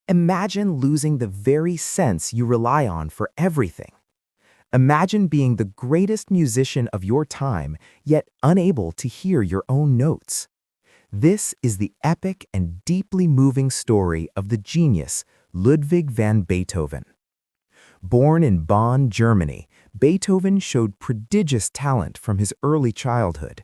Imagine losing the very sense you rely on for everything. Imagine being the greatest musician of your time, yet unable to hear your own notes. This is the epic and deeply moving story of the genius Ludwig van Beethoven. Born in Bonn, Germany, Beethoven showed prodigious talent from his early childhood.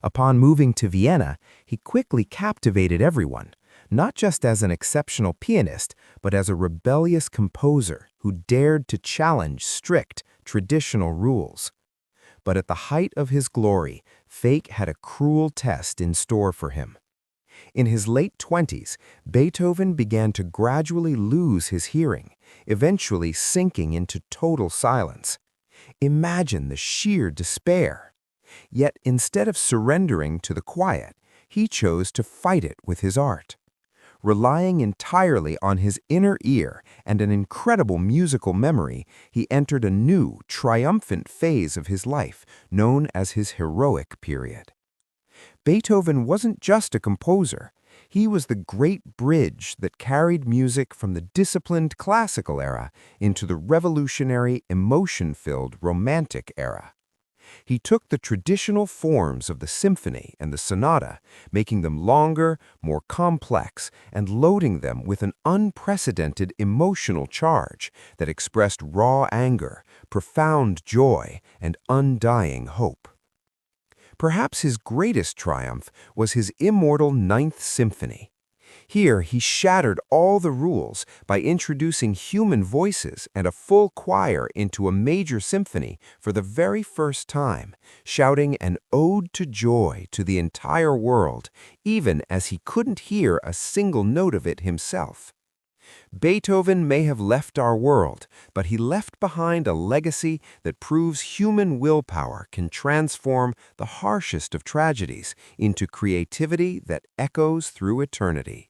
Upon moving to Vienna, he quickly captivated everyone, not just as an exceptional pianist, but as a rebellious composer who dared to challenge strict, traditional rules. But at the height of his glory, fate had a cruel test in store for him. In his late 20s, Beethoven began to gradually lose his hearing, eventually sinking into total silence. Imagine the sheer despair. Yet instead of surrendering to the quiet, he chose to fight it with his art. Relying entirely on his inner ear and an incredible musical memory, he entered a new, triumphant phase of his life, known as his heroic period. Beethoven wasn't just a composer. He was the great bridge that carried music from the disciplined classical era into the revolutionary, emotion-filled romantic era. He took the traditional forms of the symphony and the sonata, making them longer, more complex, and loading them with an unprecedented emotional charge that expressed raw anger, profound joy, and undying hope. Perhaps his greatest triumph was his immortal Ninth Symphony. Here, he shattered all the rules by introducing human voices and a full choir into a major symphony for the very first time, shouting an ode to joy to the entire world, even as he couldn't hear a single note of it himself. Beethoven may have left our world, but he left behind a legacy that proves human willpower can transform the harshest of tragedies into creativity that echoes through eternity.